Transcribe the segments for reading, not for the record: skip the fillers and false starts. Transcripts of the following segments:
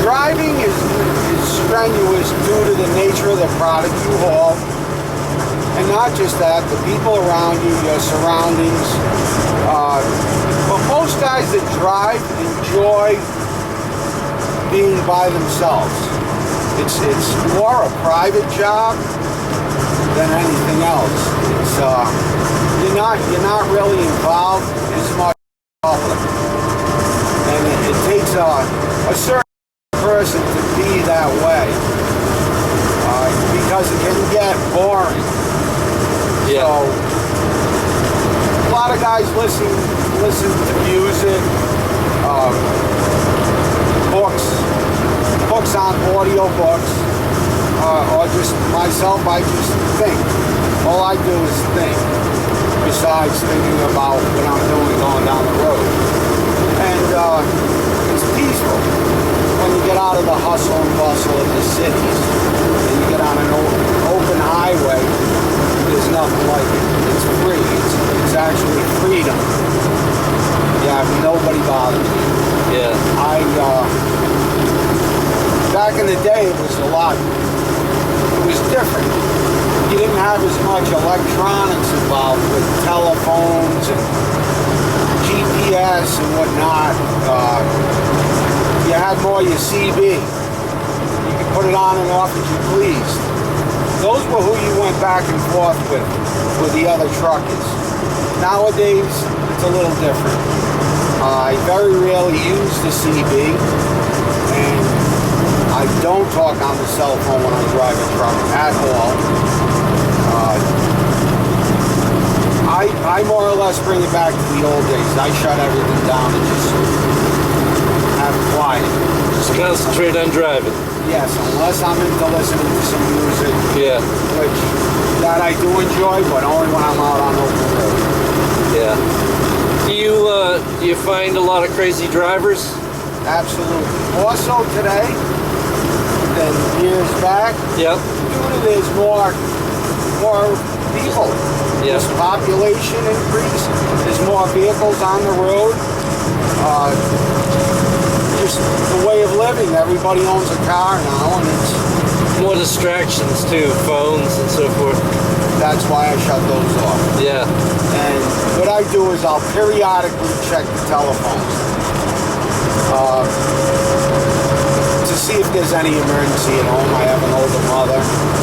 Driving is strenuous due to the nature of the product you haul. And not just that, the people around you, your surroundings. But most guys that drive enjoy being by themselves. It's more a private job than anything else. It's you're not really involved as much in public, and it takes a certain person to be that way because it can get boring. Yeah. So a lot of guys listen to music, books on audio books, or just myself. I just think. All I do is think, besides thinking about what I'm doing going down the road. And it's peaceful when you get out of the hustle and bustle of the cities and you get on an open highway. There's nothing like it. It's free. It's actually freedom. You have nobody bothering you. Yeah. Back in the day, it was a lot. It was different. You didn't have as much electronics involved with telephones and GPS and whatnot. You had more your CB. You could put it on and off as you pleased. Those were who you went back and forth with the other truckers. Nowadays, it's a little different. I very rarely use the CB, and I don't talk on the cell phone when I drive a truck at all. I more or less bring it back to the old days. I shut everything down and just have it quiet. Just concentrate on driving. Yes, unless I'm into listening to some music. Yeah. Which that I do enjoy, but only when I'm out on open road. Yeah. Do you find a lot of crazy drivers? Absolutely. More so today than years back. Yep. Due to there's more people. Yes. There's population increase. There's more vehicles on the road. Just the way of living. Everybody owns a car now, and it's more distractions too, phones and so forth. That's why I shut those off. Yeah. And what I do is I'll periodically check the telephones to see if there's any emergency at home. I have an older mother.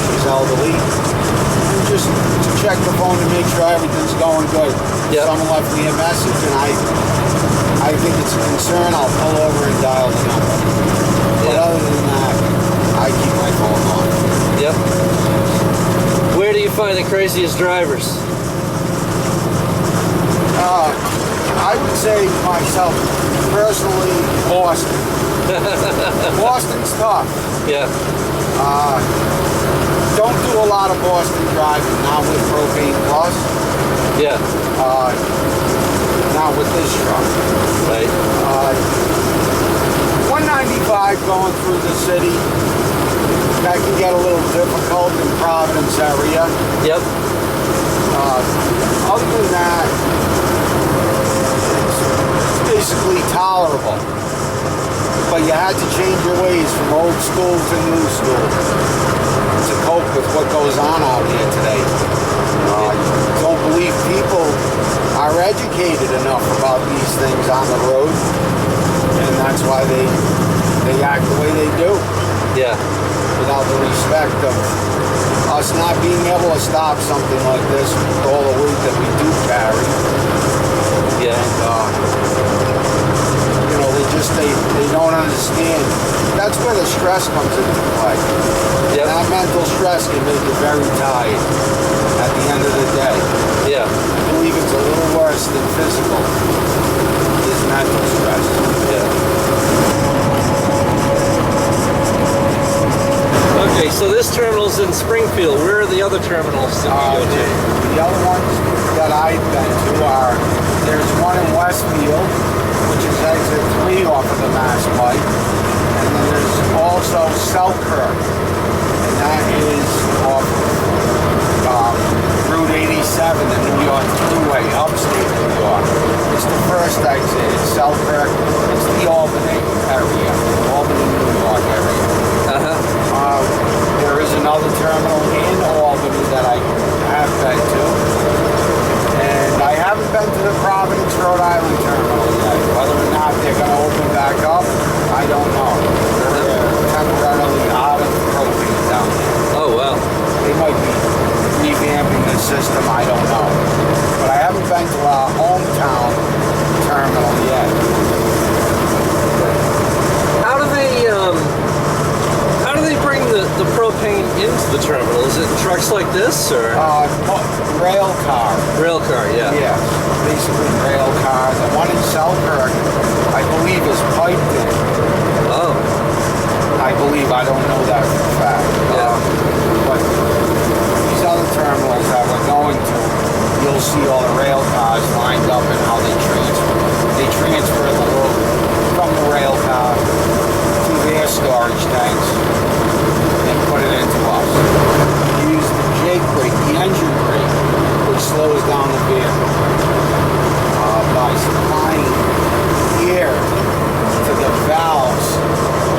She's elderly. And just to check the phone to make sure everything's going good. Yep. Someone left me a message and I think it's a concern. I'll pull over and dial the number. But other than that, I keep my phone on. Yep. Where do you find the craziest drivers? I would say myself, personally, Boston. Boston's tough. Yeah. Don't do a lot of Boston driving, not with Propane Plus. Yeah. Not with this truck. Right. 195 going through the city. That can get a little difficult in Providence area. Yep. Other than that, it's basically tolerable. But you had to change your ways from old school to new school to cope with what goes on out here today. Don't believe people are educated enough about these things on the road, and that's why they act the way they do. Yeah. Without the respect of us not being able to stop something like this with all the weight that we do carry. Yeah. And, they don't understand. That's where the stress comes into play. Yep. That mental stress can make you very tired at the end of the day. Yeah. I believe it's a little worse than physical, is mental stress. Yeah. Okay, so this terminal's in Springfield. Where are the other terminals that we go to? The other ones that I've been to are, there's one in Westfield, which is exit 3 off of the Mass Pike. And then there's also Selkirk, and that is off Route 87, the New York Thruway, upstate New York. It's the first exit. It's Selkirk. It's the Albany area, Albany, New York area. There is another terminal in Albany that I have been to. And I haven't been to the Providence, Rhode Island terminal yet. Whether or not they're going to open back up, I don't know. They're temporarily out of propane down there. Oh, wow. They might be revamping the system, I don't know. But I haven't been to our hometown terminal yet. How do they bring the propane into the terminal? Is it trucks like this, or? Rail car. Rail car, yeah. Yes, basically rail cars. The one in Selkirk, I believe, is piped in. Oh. I believe, I don't know that for a fact. Yeah. But these other terminals that we're going to, you'll see all the rail cars lined up and how they transfer. They transfer the load from the rail car to their storage tanks and put it into us. Use the Jake brake, the engine brake, which slows down the vehicle by supplying air to the valves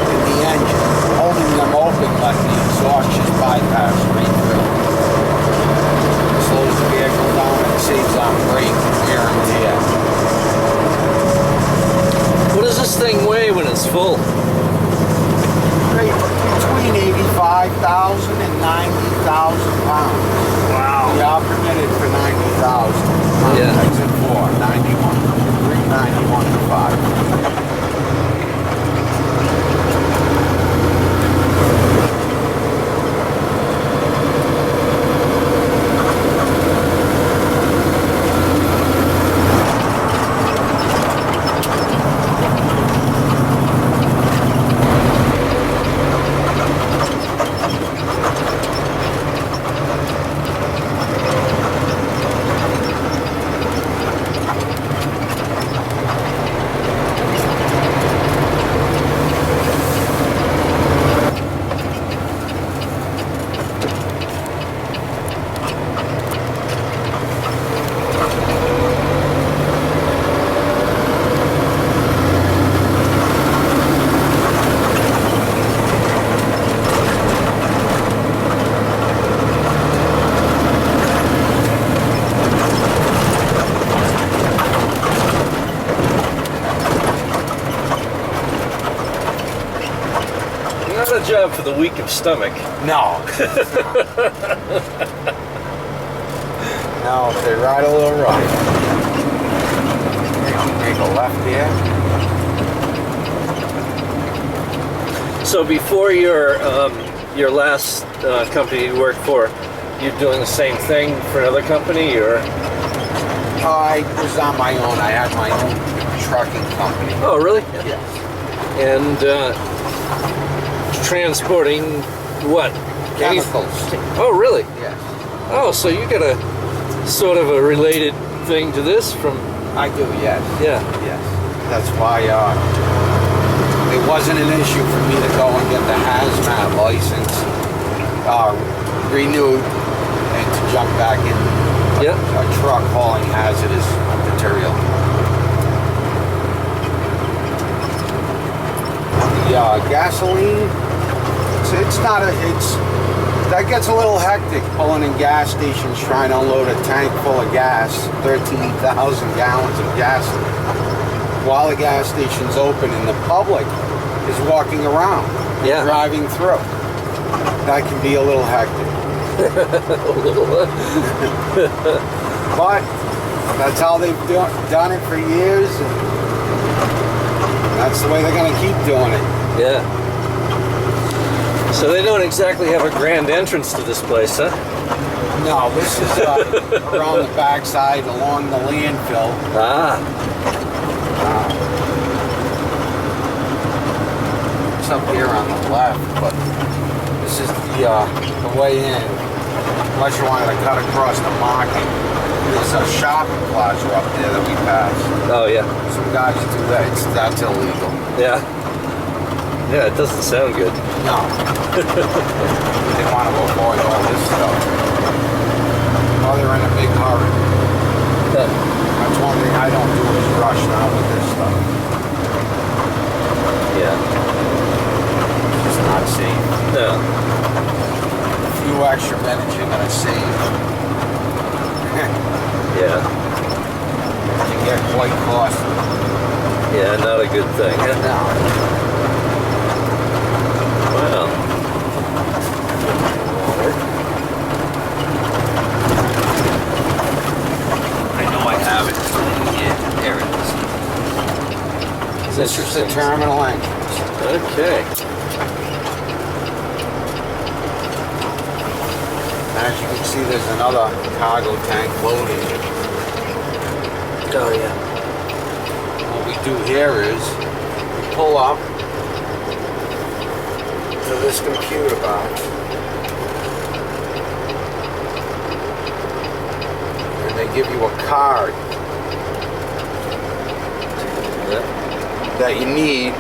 in the engine, holding them open, let the exhaust just bypass right through. It slows the vehicle down and saves on brake wear and tear. What does this thing weigh when it's full? Between 85,000 and 90,000 pounds. Wow. We are permitted for 90,000. Yeah. Exit 4, 91, 391 to 5. Not a job for the weak of stomach. No. No, they ride a little rough. Make a left here. So before your last company you worked for, you're doing the same thing for another company, or? I was on my own. I had my own trucking company. Oh, really? Yes. And transporting what? Chemicals. Oh, really? Yes. Oh, so you got a sort of a related thing to this from? I do, yes. Yeah. Yes. That's why it wasn't an issue for me to go and get the hazmat license renewed and to jump back in a truck hauling hazardous material. The gasoline, that gets a little hectic pulling in gas stations trying to unload a tank full of gas, 13,000 gallons of gas, while the gas station's open and the public is walking around, driving through. That can be a little hectic. But that's how they've done it for years, and that's the way they're going to keep doing it. Yeah. So they don't exactly have a grand entrance to this place, huh? No, this is around the backside along the landfill. It's up here on the left, but this is the way in. Unless you wanted to cut across the market. There's a shopping plaza up there that we passed. Oh, yeah. Some guys do that. That's illegal. Yeah. Yeah, it doesn't sound good. No. They want to avoid all this stuff. Oh, they're in a big hurry. That's one thing I don't do is rush now with this stuff. Yeah. It's not safe. No. A few extra minutes you're gonna save. Yeah. Can get quite costly. Yeah, not a good thing. No. Wow. I know I have it. Yeah, there it is. This is the terminal entrance. Okay. As you can see, there's another cargo tank loading. Oh yeah. What we do here is we pull up to this computer box, and they give you a card Yep. that you need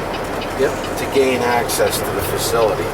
Yep. to gain access to the facility.